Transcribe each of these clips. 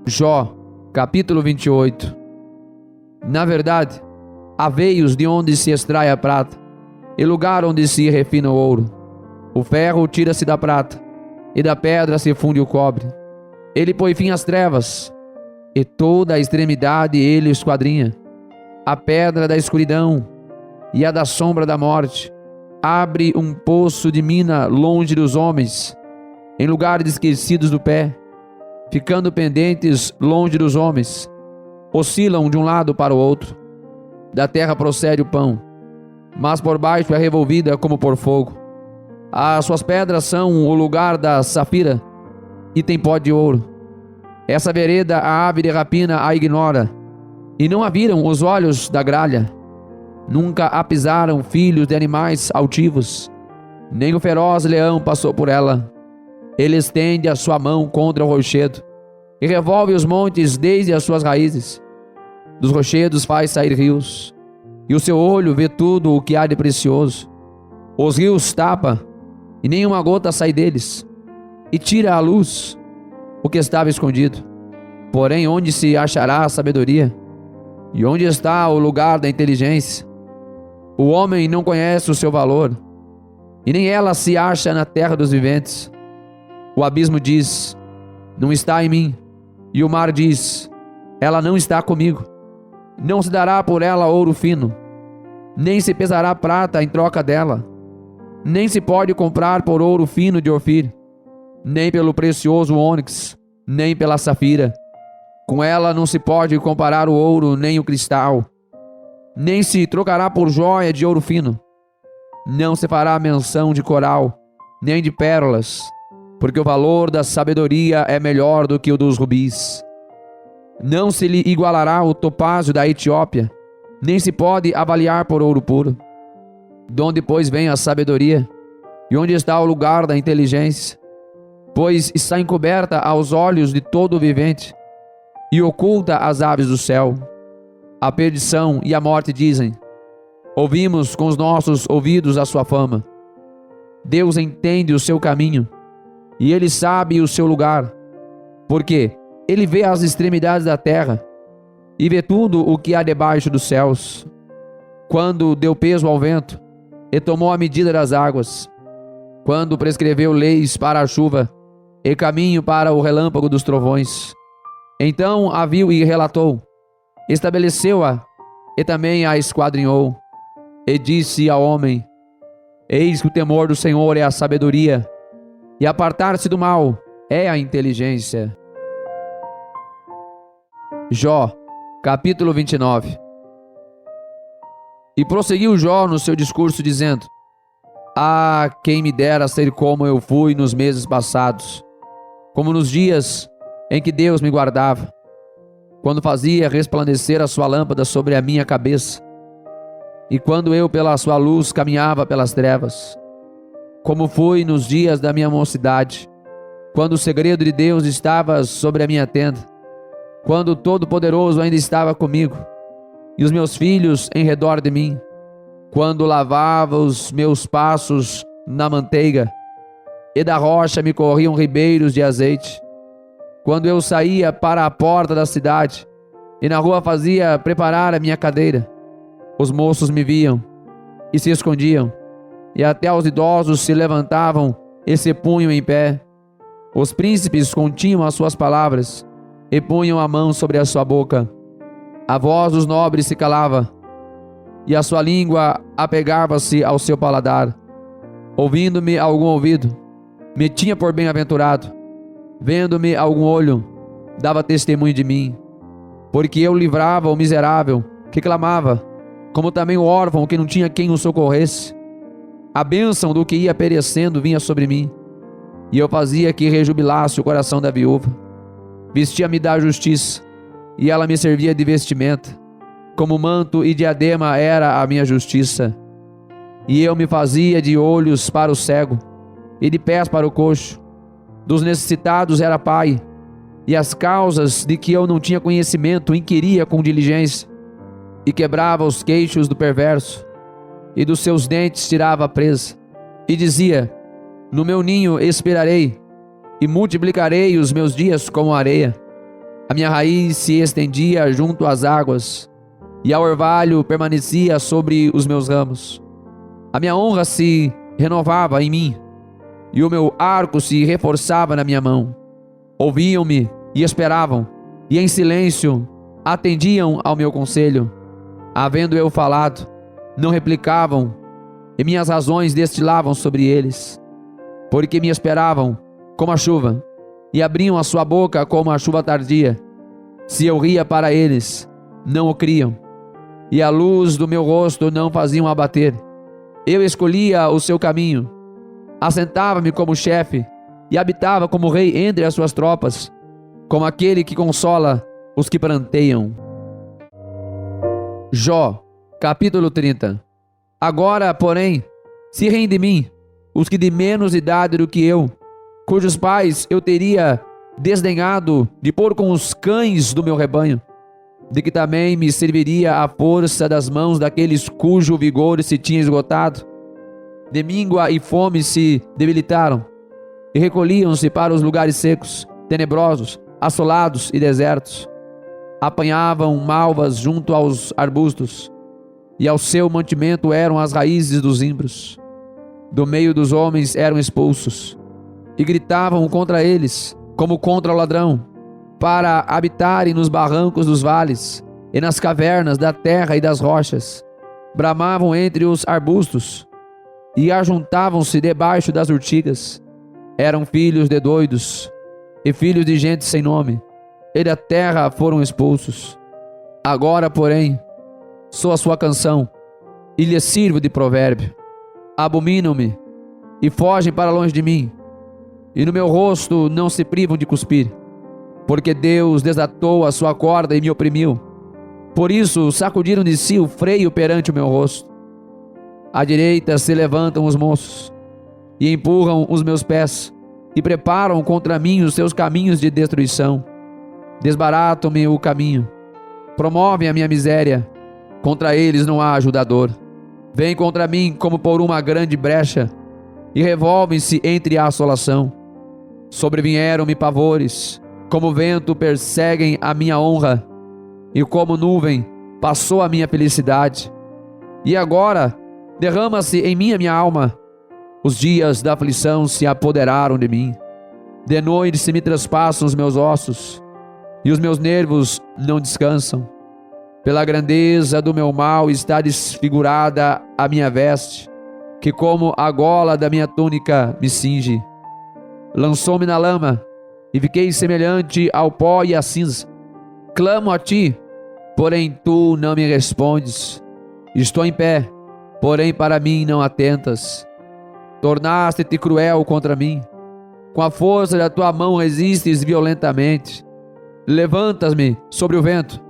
Jó, capítulo 28. Na verdade, há veios de onde se extrai a prata, e lugar onde se refina o ouro. O ferro tira-se da prata, e da pedra se funde o cobre. Ele põe fim às trevas, e toda a extremidade ele esquadrinha. A pedra da escuridão e a da sombra da morte abre um poço de mina longe dos homens, em lugares esquecidos do pé, ficando pendentes longe dos homens. Oscilam de um lado para o outro. Da terra procede o pão, mas por baixo é revolvida como por fogo. As suas pedras são o lugar da safira, e tem pó de ouro. Essa vereda a ave de rapina a ignora, e não a viram os olhos da gralha. Nunca a pisaram filhos de animais altivos, nem o feroz leão passou por ela. Ele estende a sua mão contra o rochedo, e revolve os montes desde as suas raízes. Dos rochedos faz sair rios, e o seu olho vê tudo o que há de precioso. Os rios tapa, e nenhuma gota sai deles, e tira à luz o que estava escondido. Porém, onde se achará a sabedoria? E onde está o lugar da inteligência? O homem não conhece o seu valor, e nem ela se acha na terra dos viventes. O abismo diz: não está em mim. E o mar diz: ela não está comigo. Não se dará por ela ouro fino, nem se pesará prata em troca dela. Nem se pode comprar por ouro fino de Ofir, nem pelo precioso ônix, nem pela safira. Com ela não se pode comparar o ouro nem o cristal, nem se trocará por joia de ouro fino. Não se fará menção de coral, nem de pérolas, porque o valor da sabedoria é melhor do que o dos rubis. Não se lhe igualará o topázio da Etiópia, nem se pode avaliar por ouro puro. Donde, pois, vem a sabedoria? E onde está o lugar da inteligência? Pois está encoberta aos olhos de todo o vivente, e oculta às aves do céu. A perdição e a morte dizem: ouvimos com os nossos ouvidos a sua fama. Deus entende o seu caminho, e ele sabe o seu lugar, porque ele vê as extremidades da terra, e vê tudo o que há debaixo dos céus. Quando deu peso ao vento, e tomou a medida das águas, quando prescreveu leis para a chuva, e caminho para o relâmpago dos trovões. Então a viu e relatou, estabeleceu-a, e também a esquadrinhou, e disse ao homem: eis que o temor do Senhor é a sabedoria, e apartar-se do mal é a inteligência. Jó, capítulo 29. E prosseguiu Jó no seu discurso dizendo: ah, quem me dera ser como eu fui nos meses passados, como nos dias em que Deus me guardava, quando fazia resplandecer a sua lâmpada sobre a minha cabeça, e quando eu pela sua luz caminhava pelas trevas, como fui nos dias da minha mocidade, quando o segredo de Deus estava sobre a minha tenda, quando o Todo-Poderoso ainda estava comigo, e os meus filhos em redor de mim, quando lavava os meus passos na manteiga, e da rocha me corriam ribeiros de azeite, quando eu saía para a porta da cidade, e na rua fazia preparar a minha cadeira, os moços me viam, e se escondiam, e até os idosos se levantavam e se punham em pé. Os príncipes continham as suas palavras, e punham a mão sobre a sua boca. A voz dos nobres se calava, e a sua língua apegava-se ao seu paladar. Ouvindo-me algum ouvido, me tinha por bem-aventurado. Vendo-me algum olho, dava testemunho de mim. Porque eu livrava o miserável, que clamava, como também o órfão que não tinha quem o socorresse. A bênção do que ia perecendo vinha sobre mim, e eu fazia que rejubilasse o coração da viúva. Vestia-me da justiça, e ela me servia de vestimenta. Como manto e diadema era a minha justiça. E eu me fazia de olhos para o cego, e de pés para o coxo. Dos necessitados era pai, e as causas de que eu não tinha conhecimento inquiria com diligência, e quebrava os queixos do perverso, e dos seus dentes tirava a presa, e dizia: no meu ninho esperarei, e multiplicarei os meus dias como areia. A minha raiz se estendia junto às águas, e a orvalho permanecia sobre os meus ramos. A minha honra se renovava em mim, e o meu arco se reforçava na minha mão. Ouviam-me e esperavam, e em silêncio atendiam ao meu conselho. Havendo eu falado, não replicavam, e minhas razões destilavam sobre eles, porque me esperavam como a chuva, e abriam a sua boca como a chuva tardia. Se eu ria para eles, não o criam, e a luz do meu rosto não faziam abater. Eu escolhia o seu caminho, assentava-me como chefe, e habitava como rei entre as suas tropas, como aquele que consola os que pranteiam. Jó, capítulo 30. Agora, porém, se riem de mim os que de menos idade do que eu, cujos pais eu teria desdenhado de pôr com os cães do meu rebanho, de que também me serviria a força das mãos daqueles cujo vigor se tinha esgotado. De míngua e fome se debilitaram, e recolhiam-se para os lugares secos, tenebrosos, assolados e desertos. Apanhavam malvas junto aos arbustos, e ao seu mantimento eram as raízes dos zimbros. Do meio dos homens eram expulsos, e gritavam contra eles, como contra o ladrão, para habitarem nos barrancos dos vales, e nas cavernas da terra e das rochas. Bramavam entre os arbustos, e ajuntavam-se debaixo das urtigas. Eram filhos de doidos, e filhos de gente sem nome, e da terra foram expulsos. Agora, porém, sou a sua canção, e lhes sirvo de provérbio. Abominam-me, e fogem para longe de mim, e no meu rosto não se privam de cuspir, porque Deus desatou a sua corda e me oprimiu. Por isso sacudiram de si o freio perante o meu rosto. À direita se levantam os moços, e empurram os meus pés, e preparam contra mim os seus caminhos de destruição. Desbaratam-me o caminho, promovem a minha miséria, contra eles não há ajudador. Vêm contra mim como por uma grande brecha, e revolvem-se entre a assolação. Sobrevieram-me pavores, como vento perseguem a minha honra, e como nuvem passou a minha felicidade. E agora derrama-se em mim a minha alma, os dias da aflição se apoderaram de mim. De noite se me traspassam os meus ossos, e os meus nervos não descansam. Pela grandeza do meu mal está desfigurada a minha veste, que como a gola da minha túnica me cinge. Lançou-me na lama, e fiquei semelhante ao pó e à cinza. Clamo a ti, porém tu não me respondes. Estou em pé, porém para mim não atentas. Tornaste-te cruel contra mim. Com a força da tua mão resistes violentamente. Levantas-me sobre o vento,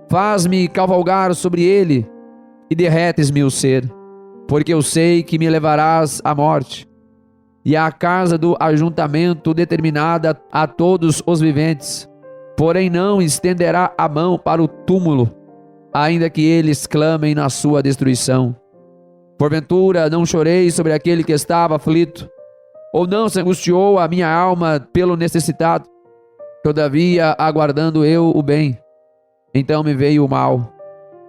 faz-me cavalgar sobre ele, e derretes-me o ser, porque eu sei que me levarás à morte, e à casa do ajuntamento determinada a todos os viventes. Porém não estenderá a mão para o túmulo, ainda que eles clamem na sua destruição. Porventura não chorei sobre aquele que estava aflito, ou não se angustiou a minha alma pelo necessitado? Todavia, aguardando eu o bem, então me veio o mal.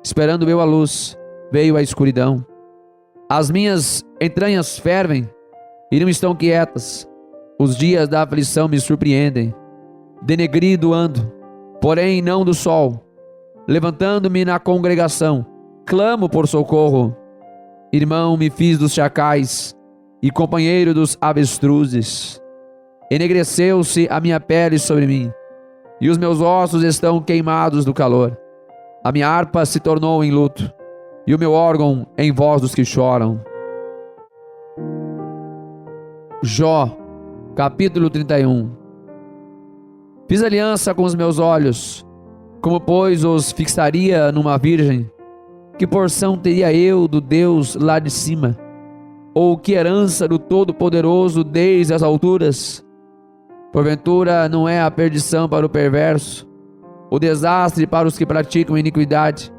Esperando eu a luz, veio a escuridão. As minhas entranhas fervem e não estão quietas. Os dias da aflição me surpreendem. Denegrido ando, porém não do sol. Levantando-me na congregação, clamo por socorro. Irmão me fiz dos chacais e companheiro dos avestruzes. Enegreceu-se a minha pele sobre mim, e os meus ossos estão queimados do calor. A minha harpa se tornou em luto, e o meu órgão em voz dos que choram. Jó, capítulo 31. Fiz aliança com os meus olhos, como pois os fixaria numa virgem? Que porção teria eu do Deus lá de cima? Ou que herança do Todo-Poderoso desde as alturas? Porventura não é a perdição para o perverso, o desastre para os que praticam iniquidade?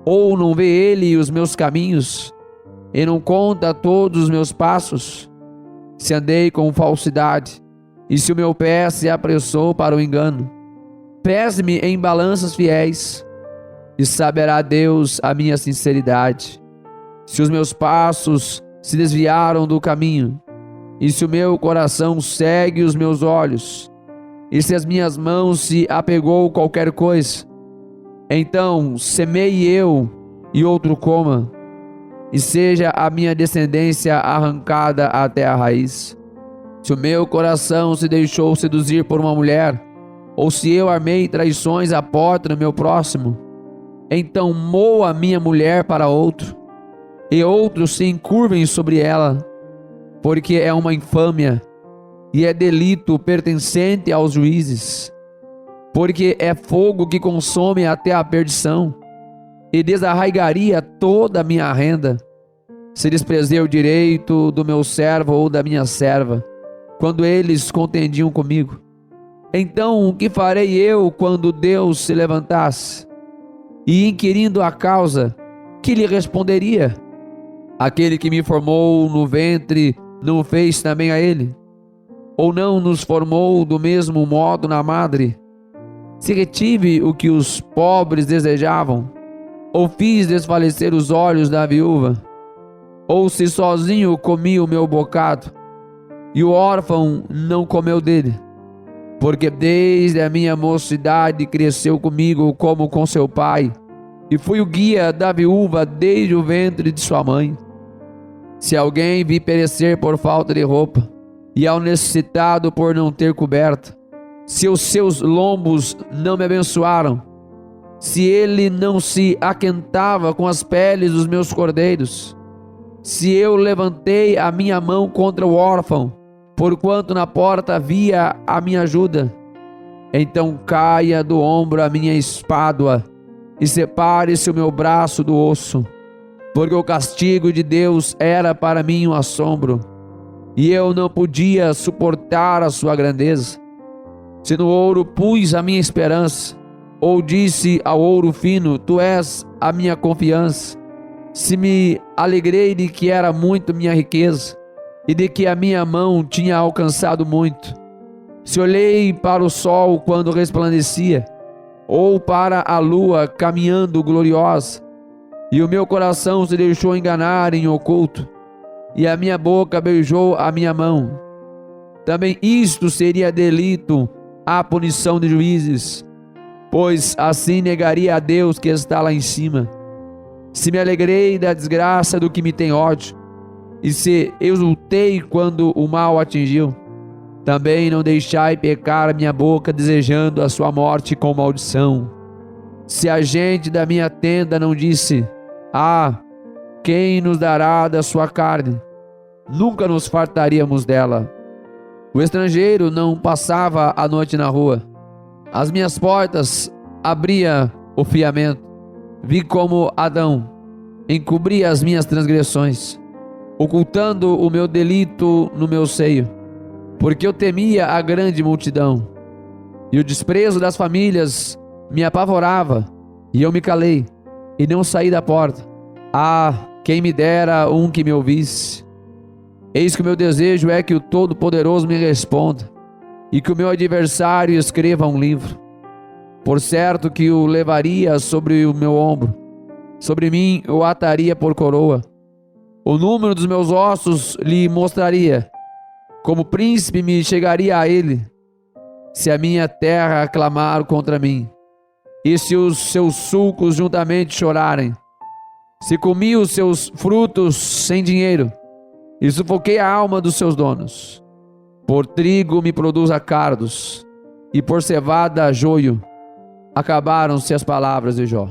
Ou não vê ele os meus caminhos, e não conta todos os meus passos? Se andei com falsidade, e se o meu pé se apressou para o engano, Pese-me em balanças fiéis, e saberá Deus a minha sinceridade. Se os meus passos se desviaram do caminho, e se o meu coração segue os meus olhos, e se as minhas mãos se apegou qualquer coisa, então semeie eu e outro coma, e seja a minha descendência arrancada até a raiz. Se o meu coração se deixou seduzir por uma mulher, ou se eu armei traições à porta do meu próximo, então moa a minha mulher para outro, e outros se encurvem sobre ela, porque é uma infâmia, e é delito pertencente aos juízes, porque é fogo que consome até a perdição, e desarraigaria toda a minha renda, se desprezei o direito do meu servo ou da minha serva, quando eles contendiam comigo. Então o que farei eu quando Deus se levantasse? E inquirindo a causa, que lhe responderia? Aquele que me formou no ventre não fez também a ele? Ou não nos formou do mesmo modo na madre? Se retive o que os pobres desejavam, ou fiz desfalecer os olhos da viúva, ou se sozinho comi o meu bocado, e o órfão não comeu dele, porque desde a minha mocidade cresceu comigo como com seu pai, e fui o guia da viúva desde o ventre de sua mãe. Se alguém vi perecer por falta de roupa, e ao necessitado por não ter coberta, se os seus lombos não me abençoaram, se ele não se aquentava com as peles dos meus cordeiros, se eu levantei a minha mão contra o órfão, porquanto na porta havia a minha ajuda, então caia do ombro a minha espádua, e separe-se o meu braço do osso, porque o castigo de Deus era para mim um assombro, e eu não podia suportar a sua grandeza. Se no ouro pus a minha esperança, ou disse ao ouro fino, tu és a minha confiança, se me alegrei de que era muito minha riqueza, e de que a minha mão tinha alcançado muito, se olhei para o sol quando resplandecia, ou para a lua caminhando gloriosa, e o meu coração se deixou enganar em oculto, e a minha boca beijou a minha mão, também isto seria delito à punição de juízes, pois assim negaria a Deus que está lá em cima. Se me alegrei da desgraça do que me tem ódio, e se exultei quando o mal atingiu, também não deixai pecar a minha boca desejando a sua morte com maldição. Se a gente da minha tenda não disse, quem nos dará da sua carne? Nunca nos fartaríamos dela. O estrangeiro não passava a noite na rua. As minhas portas abria o fiamento. Vi como Adão encobria as minhas transgressões, ocultando o meu delito no meu seio, porque eu temia a grande multidão, e o desprezo das famílias me apavorava, e eu me calei, e não saí da porta. Quem me dera um que me ouvisse. Eis que o meu desejo é que o Todo-Poderoso me responda, e que o meu adversário escreva um livro. Por certo que o levaria sobre o meu ombro, sobre mim o ataria por coroa. O número dos meus ossos lhe mostraria, como príncipe me chegaria a ele, se a minha terra clamar contra mim, e se os seus sulcos juntamente chorarem, se comi os seus frutos sem dinheiro, e sufoquei a alma dos seus donos. Por trigo me produza cardos, e por cevada joio. Acabaram-se as palavras de Jó.